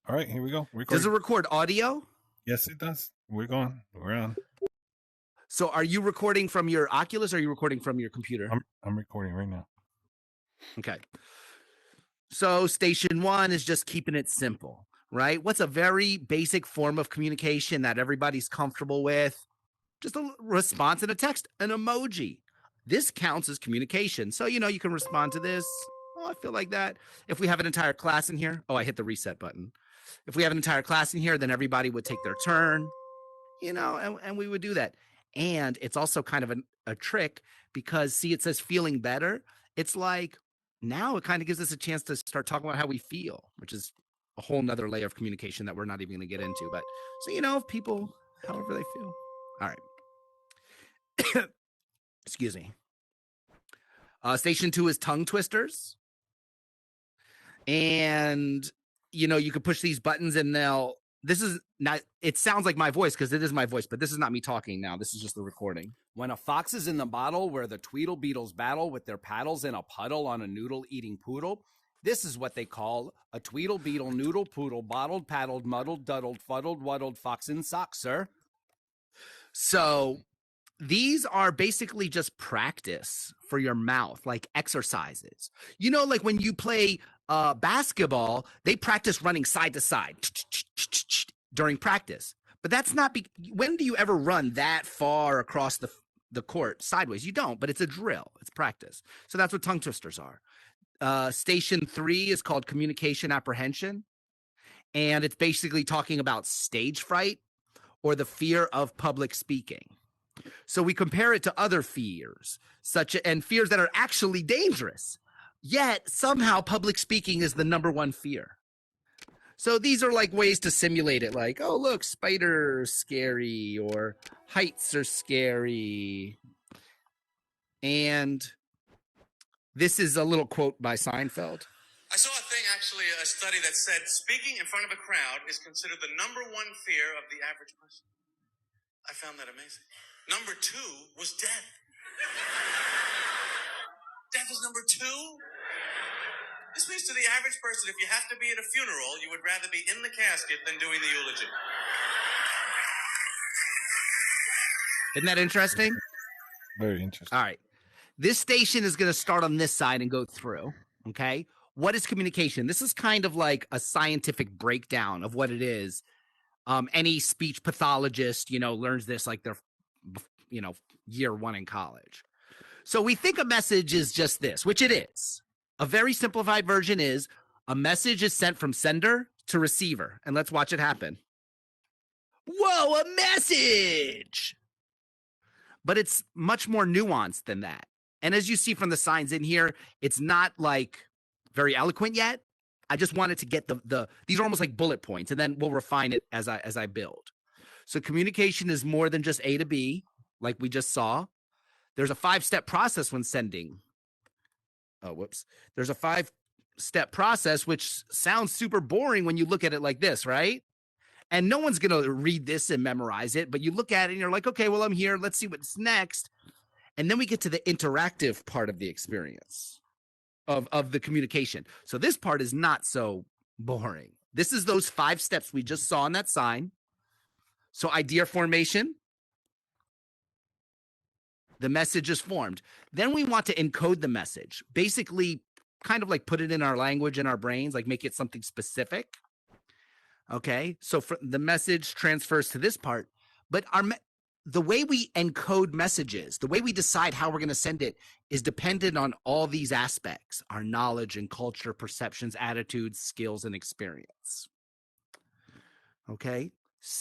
All right, here we go. Does it record audio? Yes, it does. We're going. We're on. So are you recording from your Oculus or are you recording from your computer? I'm recording right now. Okay. So station one is just keeping it simple, right? What's a very basic form of communication that everybody's comfortable with? Just a response in a text, an emoji. This counts as communication. So, you know, you can respond to this. Oh, I feel like that. If we have an entire class in here, I hit the reset button. If we have an entire class in here, then everybody would take their turn, you know, and we would do that. And it's also kind of a trick because, see, it says feeling better. It's like now it kind of gives us a chance to start talking about how we feel, which is a whole nother layer of communication that we're not even going to get into. But so, you know, if people, however they feel. All right. Excuse me. Station two is tongue twisters. And, you know, you could push these buttons and this is not, it sounds like my voice because it is my voice, but this is not me talking now. This is just the recording. When a fox is in the bottle where the Tweedle Beetles battle with their paddles in a puddle on a noodle-eating poodle, this is what they call a Tweedle Beetle noodle poodle bottled, paddled, muddled, duddled, fuddled, wuddled, fox in socks, sir. So these are basically just practice for your mouth, like exercises. You know, like when you play basketball, they practice running side to side during practice. But that's not, when do you ever run that far across the court sideways? You don't, but it's a drill. It's practice. So that's what tongue twisters are. Station three is called communication apprehension. And it's basically talking about stage fright or the fear of public speaking. So we compare it to other fears, and fears that are actually dangerous. Yet somehow public speaking is the number one fear. So these are like ways to simulate it, like, oh, look, spiders scary or heights are scary. And this is a little quote by Seinfeld. I saw a thing, actually, a study that said speaking in front of a crowd is considered the number one fear of the average person. I found that amazing. Number two was death. Death is number two? This means to the average person, if you have to be at a funeral, you would rather be in the casket than doing the eulogy. Isn't that interesting? Very interesting. All right. This station is going to start on this side and go through, okay? What is communication? This is kind of like a scientific breakdown of what it is. Any speech pathologist, you know, learns this like they're, you know, year one in college. So we think a message is just this, which it is. A very simplified version is a message is sent from sender to receiver. And let's watch it happen. Whoa, a message! But it's much more nuanced than that. And as you see from the signs in here, it's not like very eloquent yet. I just wanted to get these are almost like bullet points, and then we'll refine it as I build. So communication is more than just A to B, like we just saw. There's a 5-step process when sending. Oh, whoops. There's a 5-step process, which sounds super boring when you look at it like this, right? And no one's going to read this and memorize it, but you look at it and you're like, okay, well, I'm here. Let's see what's next. And then we get to the interactive part of the experience of the communication. So this part is not so boring. This is those 5 steps we just saw on that sign. So idea formation. The message is formed. Then we want to encode the message. Basically, kind of like put it in our language, in our brains, like make it something specific. Okay, so the message transfers to this part. But the way we encode messages, the way we decide how we're going to send it is dependent on all these aspects: our knowledge and culture, perceptions, attitudes, skills, and experience. Okay,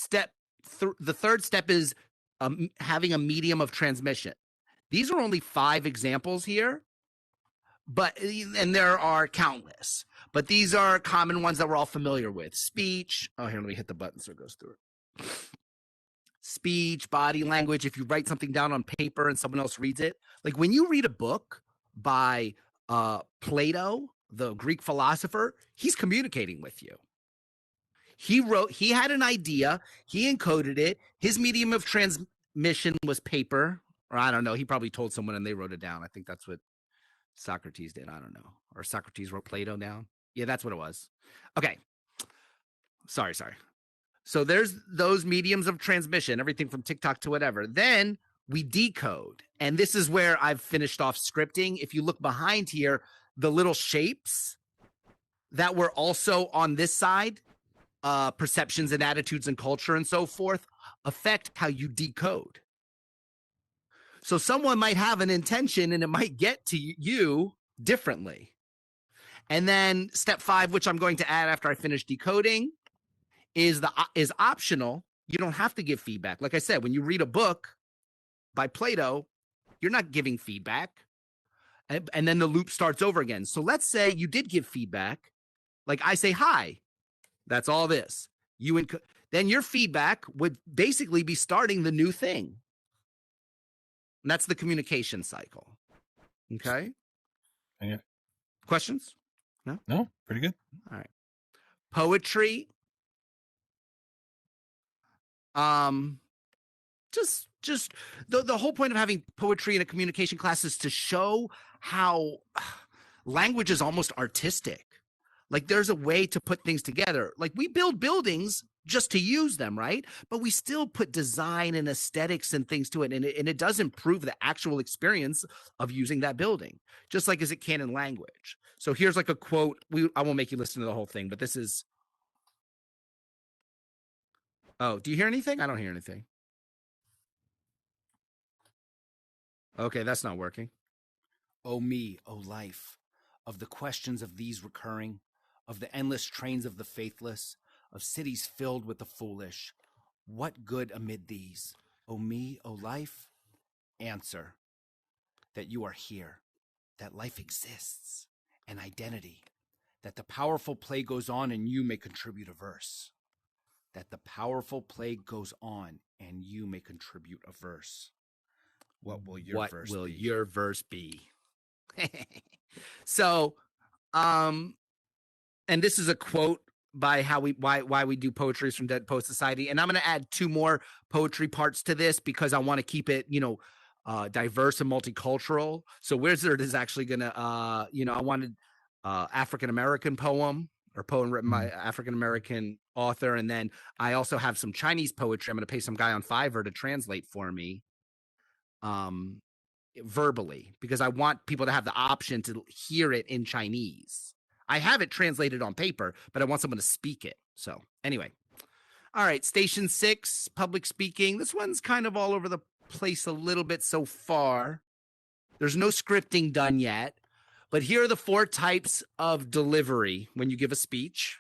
the third step is having a medium of transmission. These are only 5 examples here, and there are countless, but these are common ones that we're all familiar with. Speech. Oh, here, let me hit the button so it goes through it. Speech, body language. If you write something down on paper and someone else reads it, like when you read a book by Plato, the Greek philosopher, he's communicating with you. He had an idea, he encoded it. His medium of transmission was paper, or I don't know. He probably told someone and they wrote it down. I think that's what Socrates did. I don't know. Or Socrates wrote Plato down. Yeah, that's what it was. Okay. Sorry. So there's those mediums of transmission, everything from TikTok to whatever. Then we decode. And this is where I've finished off scripting. If you look behind here, the little shapes that were also on this side, perceptions and attitudes and culture and so forth, affect how you decode. So someone might have an intention and it might get to you differently. And then step 5, which I'm going to add after I finish decoding, is optional. You don't have to give feedback. Like I said, when you read a book by Plato, you're not giving feedback. And then the loop starts over again. So let's say you did give feedback. Like I say, hi, that's all this. Then your feedback would basically be starting the new thing. And that's the communication cycle. Okay. Yeah. Questions? No, pretty good. All right. Poetry. Just the whole point of having poetry in a communication class is to show how language is almost artistic. Like there's a way to put things together. Like we build buildings just to use them, right? But we still put design and aesthetics and things to it. And it does improve the actual experience of using that building, just like as it can in language. So here's like a quote. I won't make you listen to the whole thing, but this is. Oh, do you hear anything? I don't hear anything. Okay, that's not working. O me, O life, of the questions of these recurring, of the endless trains of the faithless, of cities filled with the foolish, what good amid these? O me, O life, answer that you are here, that life exists, an identity, that the powerful play goes on and you may contribute a verse. That the powerful play goes on and you may contribute a verse. What will your verse be? So, and this is a quote by why we do poetry from Dead Poet Society. And I'm going to add 2 more poetry parts to this because I want to keep it, diverse and multicultural. So Wizard is actually going to, I wanted African-American poem written by African-American author. And then I also have some Chinese poetry. I'm going to pay some guy on Fiverr to translate for me. Verbally, because I want people to have the option to hear it in Chinese. I have it translated on paper, but I want someone to speak it. So anyway, all right, station 6, public speaking. This one's kind of all over the place a little bit so far. There's no scripting done yet, but here are the 4 types of delivery when you give a speech.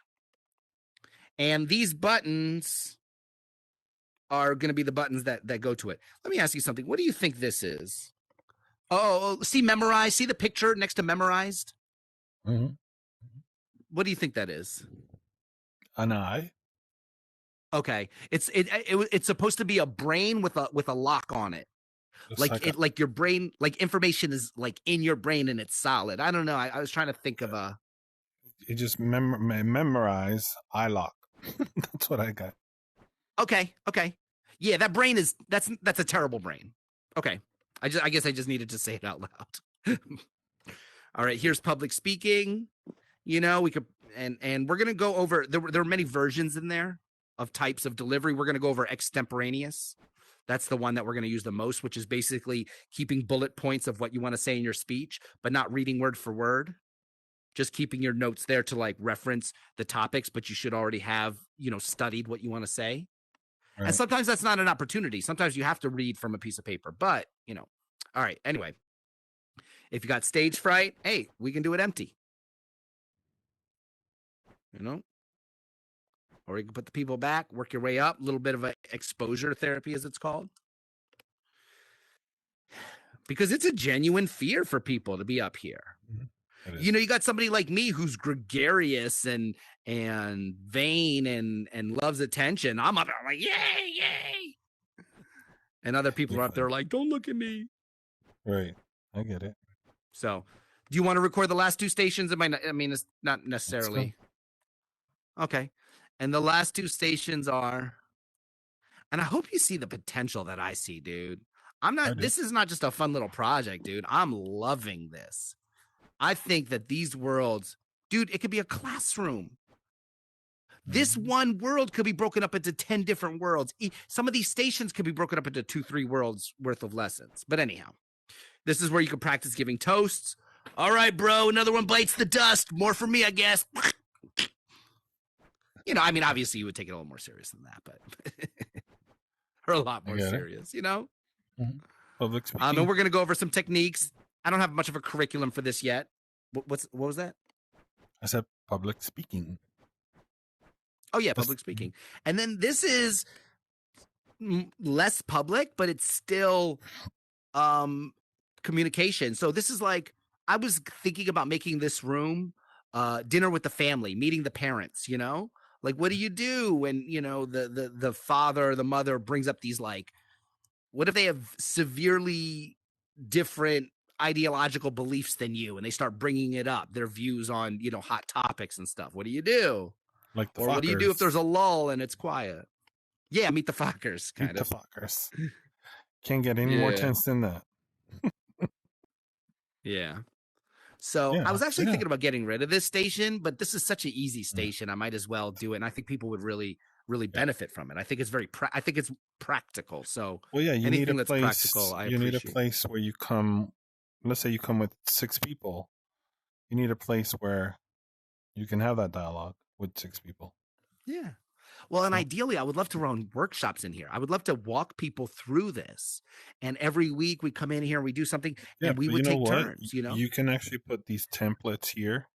And these buttons are going to be the buttons that go to it. Let me ask you something. What do you think this is? Oh, see memorized. See the picture next to memorized? Mm-hmm. What do you think that is? An eye. Okay. It's supposed to be a brain with a lock on it. Like your brain, like information is like in your brain and it's solid. I don't know. I was trying to think of a. You just memorize eye lock. That's what I got. Okay. Yeah, that brain is that's a terrible brain. Okay. I guess I just needed to say it out loud. All right, here's public speaking. We could and we're gonna go over there are many versions in there of types of delivery. We're gonna go over extemporaneous. That's the one that we're gonna use the most, which is basically keeping bullet points of what you want to say in your speech, but not reading word for word. Just keeping your notes there to like reference the topics, but you should already have, studied what you want to say. Right. And sometimes that's not an opportunity. Sometimes you have to read from a piece of paper, but all right. Anyway, if you got stage fright, hey, we can do it empty. Or you can put the people back, work your way up, a little bit of exposure therapy, as it's called. Because it's a genuine fear for people to be up here. Mm-hmm. You got somebody like me who's gregarious and vain and loves attention. I'm up there, I'm like, yay. And other people are up there like, don't look at me. Right. I get it. So, do you want to record the last 2 stations? It's not necessarily. Okay. And the last 2 stations are, and I hope you see the potential that I see, dude. This is not just a fun little project, dude. I'm loving this. I think that these worlds, dude, it could be a classroom. This one world could be broken up into 10 different worlds. Some of these stations could be broken up into 2-3 worlds worth of lessons. But anyhow, this is where you can practice giving toasts. All right, bro, another one bites the dust. More for me, I guess. You know, I mean, obviously you would take it a little more serious than that, but or a lot more serious, you know? Mm-hmm. Public speaking. And we're going to go over some techniques. I don't have much of a curriculum for this yet. What was that? I said public speaking. Oh, yeah, public speaking. And then this is less public, but it's still communication. So this is like, I was thinking about making this room dinner with the family, meeting the parents, you know? Like, what do you do when, you know, the father or the mother brings up these, like, what if they have severely different ideological beliefs than you and they start bringing it up, their views on, you know, hot topics and stuff? What do you do? Like the or what do you do if there's a lull and it's quiet? Yeah, meet the Fockers, kind meet of. the Fockers. Can't get any more tense than that. Yeah. So I was actually thinking about getting rid of this station, but this is such an easy station. I might as well do it. And I think people would really benefit from it. I think it's I think it's practical. So well, yeah, you need a place. Practical, you need a place where you come. Let's say you come with 6 people. You need a place where you can have that dialogue with 6 people. Yeah. Well, and ideally, I would love to run workshops in here. I would love to walk people through this. And every week we come in here and we do something, and we would take turns, you know? You can actually put these templates here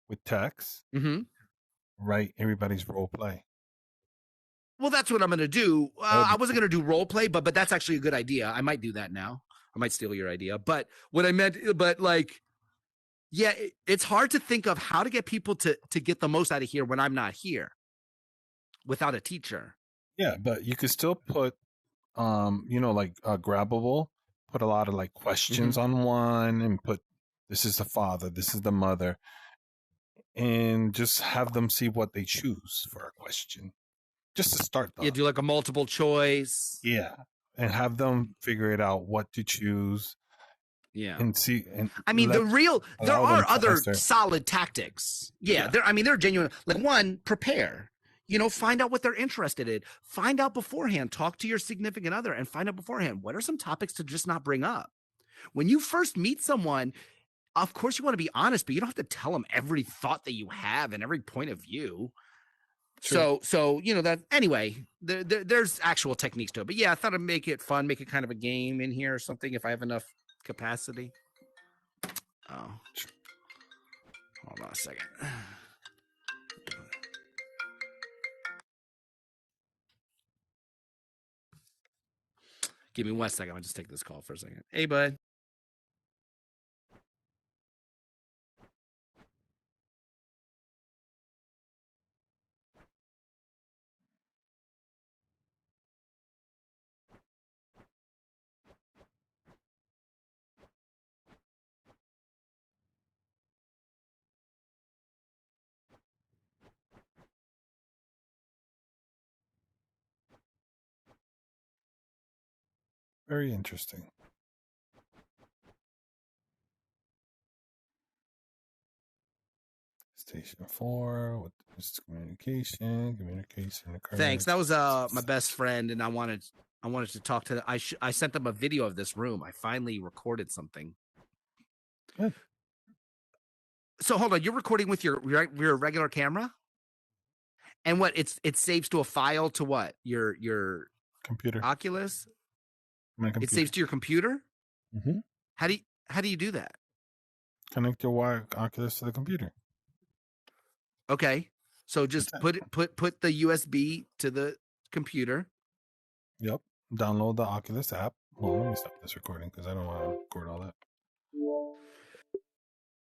with text, write everybody's role play. Well, that's what I'm going to do. I wasn't going to do role play, but that's actually a good idea. I might do that now. I might steal your idea. But what I meant, yeah, it's hard to think of how to get people to get the most out of here when I'm not here without a teacher. Yeah, but you could still put, you know, like Grabbable, put a lot of like questions on one and put, this is the father, this is the mother, and just have them see what they choose for a question. Just to start though. Yeah, do like a multiple choice. Yeah. And have them figure it out what to choose. Yeah. And see. And I mean, there are other solid tactics. Yeah. They're genuine. Like, one, prepare. You know, find out what they're interested in. Find out beforehand. Talk to your significant other and find out beforehand. What are some topics to just not bring up? When you first meet someone, of course you want to be honest, but you don't have to tell them every thought that you have and every point of view. True. So you know that anyway. There's actual techniques to it, but yeah, I thought I'd make it fun, make it kind of a game in here or something if I have enough capacity. Oh, hold on a second. Give me 1 second. I'll just take this call for a second. Hey, bud. Very interesting. Station 4 with this communication occurs. Thanks. That was my best friend, and I wanted to talk to. I sent them a video of this room. I finally recorded something. Good. So hold on, you're recording with your regular camera, and what it saves to a file to what your computer Oculus. My computer. It saves to your computer. Mm-hmm. How do you do that? Connect your Oculus to the computer. Okay, so just put the USB to the computer. Yep. Download the Oculus app. Well, let me stop this recording because I don't want to record all that.